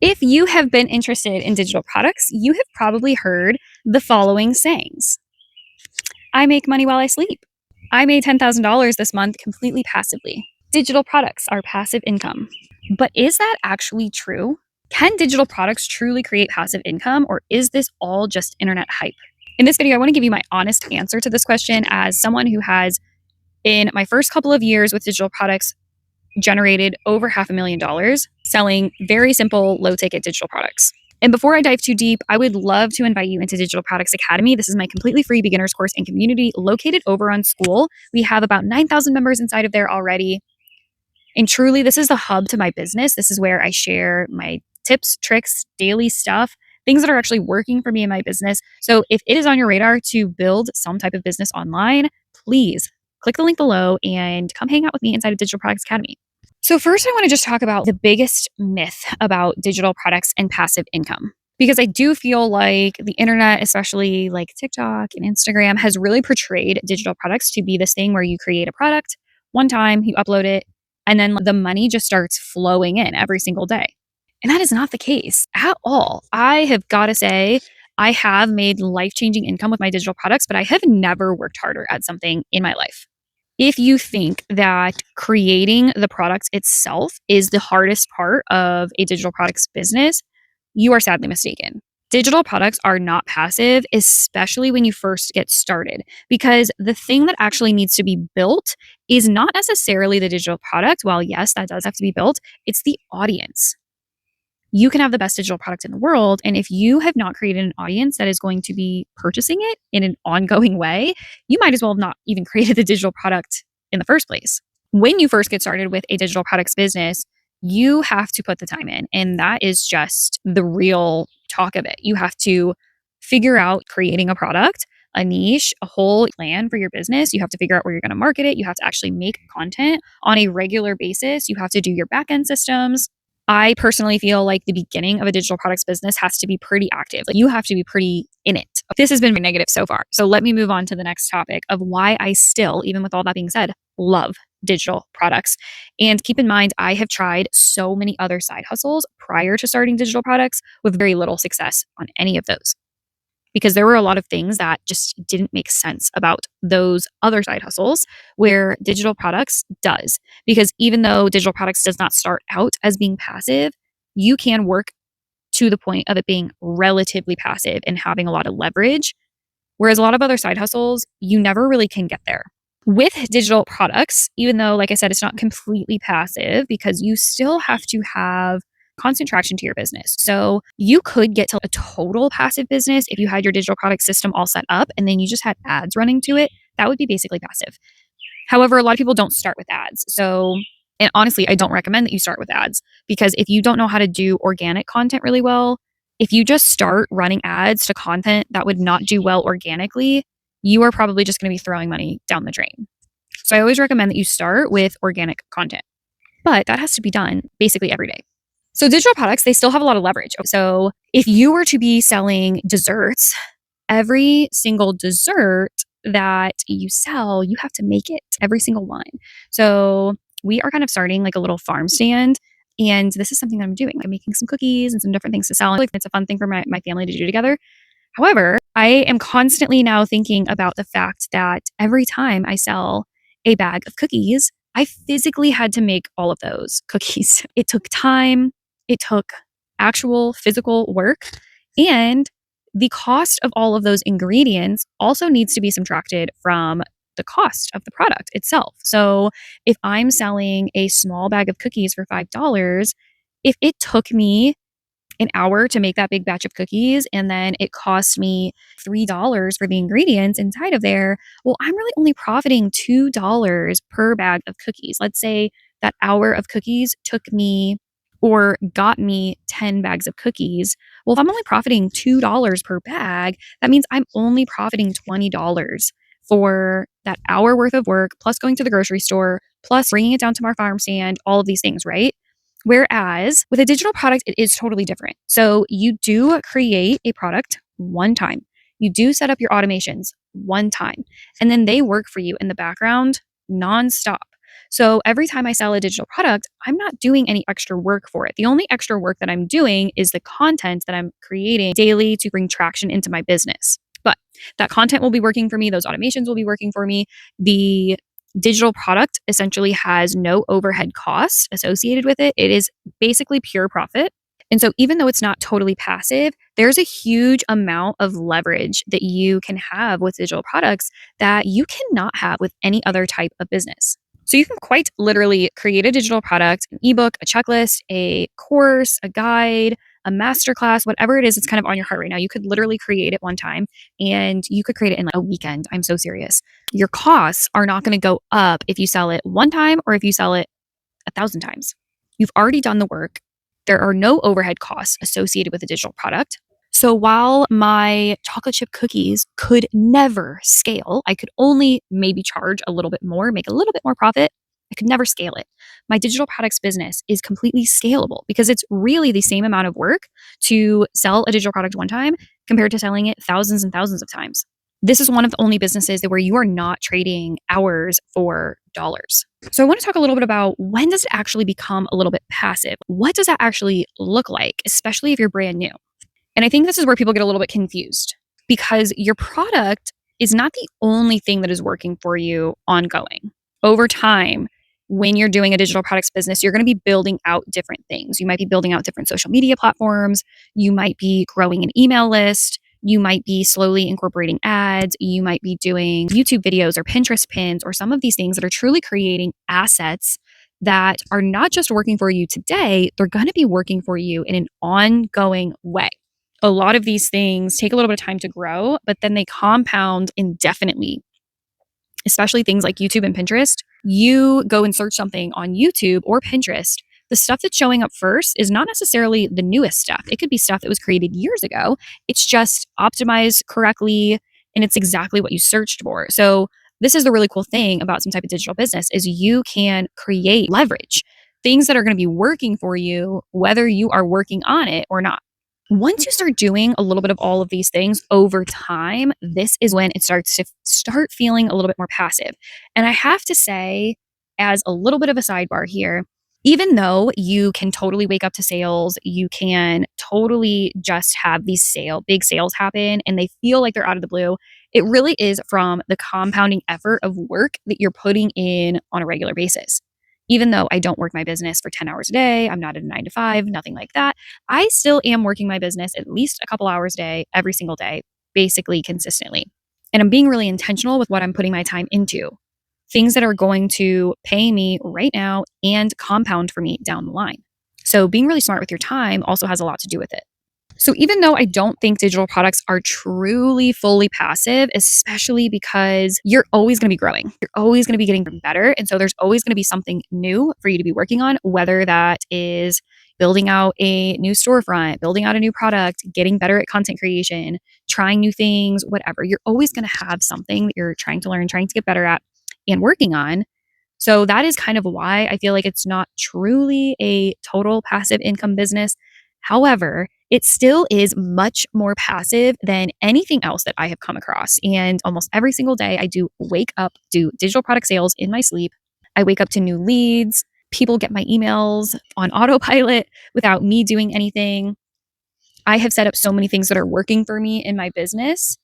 If you have been interested in digital products, you have probably heard the following sayings. I make money while I sleep. I made $10,000 this month completely passively. Digital products are passive income. But is that actually true? Can digital products truly create passive income, or is this all just internet hype? In this video, I want to give you my honest answer to this question as someone who has, in my first couple of years with digital products, generated over $500,000 selling very simple, low ticket digital products. And before I dive too deep, I would love to invite you into Digital Products Academy. This is my completely free beginners course and community located over on Skool. We have about 9,000 members inside of there already. And truly, this is the hub to my business. This is where I share my tips, tricks, daily stuff, things that are actually working for me in my business. So if it is on your radar to build some type of business online, please click the link below and come hang out with me inside of Digital Products Academy. So first, I want to just talk about the biggest myth about digital products and passive income. Because I do feel like the internet, especially like TikTok and Instagram, has really portrayed digital products to be this thing where you create a product one time, you upload it, and then the money just starts flowing in every single day. And that is not the case at all. I have got to say, I have made life-changing income with my digital products, but I have never worked harder at something in my life. If you think that creating the product itself is the hardest part of a digital products business, you are sadly mistaken. Digital products are not passive, especially when you first get started, because the thing that actually needs to be built is not necessarily the digital product. While yes, that does have to be built, it's the audience. You can have the best digital product in the world, and if you have not created an audience that is going to be purchasing it in an ongoing way, you might as well have not even created the digital product in the first place. When you first get started with a digital products business, you have to put the time in, and that is just the real talk of it. You have to figure out creating a product, a niche, a whole plan for your business. You have to figure out where you're going to market it. You have to actually make content on a regular basis. You have to do your back-end systems. I personally feel like the beginning of a digital products business has to be pretty active. Like, you have to be pretty in it. This has been negative so far. So let me move on to the next topic of why I still, even with all that being said, love digital products. And keep in mind, I have tried so many other side hustles prior to starting digital products with very little success on any of those, because there were a lot of things that just didn't make sense about those other side hustles where digital products does. Because even though digital products does not start out as being passive, you can work to the point of it being relatively passive and having a lot of leverage. Whereas a lot of other side hustles, you never really can get there. With digital products, even though, like I said, it's not completely passive, because you still have to have constant traction to your business. So you could get to a total passive business if you had your digital product system all set up and then you just had ads running to it. That would be basically passive. However, a lot of people don't start with ads. So, and honestly, I don't recommend that you start with ads, because if you don't know how to do organic content really well, if you just start running ads to content that would not do well organically, you are probably just going to be throwing money down the drain. So I always recommend that you start with organic content, but that has to be done basically every day. So digital products, they still have a lot of leverage. So if you were to be selling desserts, every single dessert that you sell, you have to make it, every single one. So we are kind of starting like a little farm stand. And this is something that I'm doing. I'm making some cookies and some different things to sell. Like, it's a fun thing for my family to do together. However, I am constantly now thinking about the fact that every time I sell a bag of cookies, I physically had to make all of those cookies. It took time. It took actual physical work, and the cost of all of those ingredients also needs to be subtracted from the cost of the product itself. So if I'm selling a small bag of cookies for $5, if it took me an hour to make that big batch of cookies and then it cost me $3 for the ingredients inside of there, well, I'm really only profiting $2 per bag of cookies. Let's say that hour of cookies took me or got me 10 bags of cookies. Well, if I'm only profiting $2 per bag, that means I'm only profiting $20 for that hour worth of work, plus going to the grocery store, plus bringing it down to my farm stand, all of these things, right? Whereas with a digital product, it is totally different. So you do create a product one time. You do set up your automations one time, and then they work for you in the background nonstop. So every time I sell a digital product, I'm not doing any extra work for it. The only extra work that I'm doing is the content that I'm creating daily to bring traction into my business. But that content will be working for me, those automations will be working for me. The digital product essentially has no overhead costs associated with it. It is basically pure profit. And so, even though it's not totally passive, there's a huge amount of leverage that you can have with digital products that you cannot have with any other type of business. So, you can quite literally create a digital product, an ebook, a checklist, a course, a guide, a masterclass, whatever it is that's kind of on your heart right now. You could literally create it one time and you could create it in like a weekend. I'm so serious. Your costs are not going to go up if you sell it one time or if you sell it 1,000 times. You've already done the work. There are no overhead costs associated with a digital product. So while my chocolate chip cookies could never scale, I could only maybe charge a little bit more, make a little bit more profit. I could never scale it. My digital products business is completely scalable because it's really the same amount of work to sell a digital product one time compared to selling it thousands and thousands of times. This is one of the only businesses that where you are not trading hours for dollars. So I want to talk a little bit about when does it actually become a little bit passive? What does that actually look like, especially if you're brand new? And I think this is where people get a little bit confused because your product is not the only thing that is working for you ongoing. Over time, when you're doing a digital products business, you're going to be building out different things. You might be building out different social media platforms. You might be growing an email list. You might be slowly incorporating ads. You might be doing YouTube videos or Pinterest pins or some of these things that are truly creating assets that are not just working for you today, they're going to be working for you in an ongoing way. A lot of these things take a little bit of time to grow, but then they compound indefinitely, especially things like YouTube and Pinterest. You go and search something on YouTube or Pinterest. The stuff that's showing up first is not necessarily the newest stuff. It could be stuff that was created years ago. It's just optimized correctly and it's exactly what you searched for. So this is the really cool thing about some type of digital business is you can create leverage, things that are going to be working for you, whether you are working on it or not. Once you start doing a little bit of all of these things over time, this is when it starts to start feeling a little bit more passive. And I have to say, as a little bit of a sidebar here, even though you can totally wake up to sales, you can totally just have these big sales happen and they feel like they're out of the blue. It really is from the compounding effort of work that you're putting in on a regular basis. Even though I don't work my business for 10 hours a day, I'm not at a 9 to 5, nothing like that. I still am working my business at least a couple hours a day, every single day, basically consistently. And I'm being really intentional with what I'm putting my time into. Things that are going to pay me right now and compound for me down the line. So being really smart with your time also has a lot to do with it. So even though I don't think digital products are truly fully passive, especially because you're always going to be growing, you're always going to be getting better. And so there's always going to be something new for you to be working on, whether that is building out a new storefront, building out a new product, getting better at content creation, trying new things, whatever. You're always going to have something that you're trying to learn, trying to get better at, and working on. So that is kind of why I feel like it's not truly a total passive income business. However, it still is much more passive than anything else that I have come across. And almost every single day, I do wake up, do digital product sales in my sleep. I wake up to new leads. People get my emails on autopilot without me doing anything. I have set up so many things that are working for me in my business.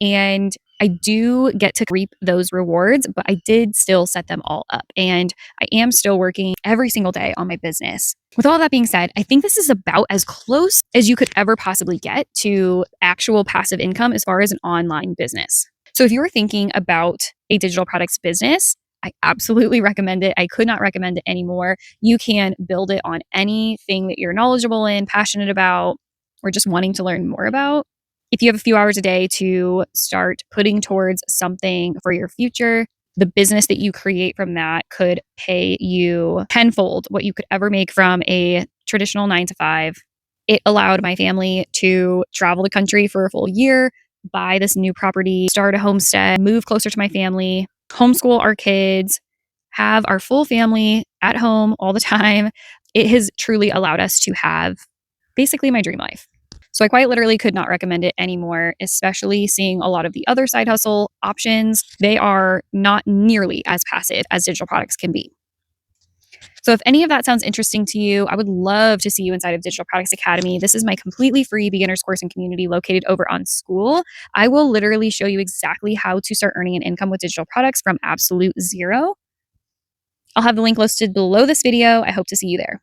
And I do get to reap those rewards, but I did still set them all up. And I am still working every single day on my business. With all that being said, I think this is about as close as you could ever possibly get to actual passive income as far as an online business. So if you were thinking about a digital products business, I absolutely recommend it. I could not recommend it anymore. You can build it on anything that you're knowledgeable in, passionate about, or just wanting to learn more about. If you have a few hours a day to start putting towards something for your future, the business that you create from that could pay you tenfold what you could ever make from a traditional 9 to 5. It allowed my family to travel the country for a full year, buy this new property, start a homestead, move closer to my family, homeschool our kids, have our full family at home all the time. It has truly allowed us to have basically my dream life. So I quite literally could not recommend it anymore, especially seeing a lot of the other side hustle options. They are not nearly as passive as digital products can be. So if any of that sounds interesting to you, I would love to see you inside of Digital Products Academy. This is my completely free beginners course and community located over on School. I will literally show you exactly how to start earning an income with digital products from absolute zero. I'll have the link listed below this video. I hope to see you there.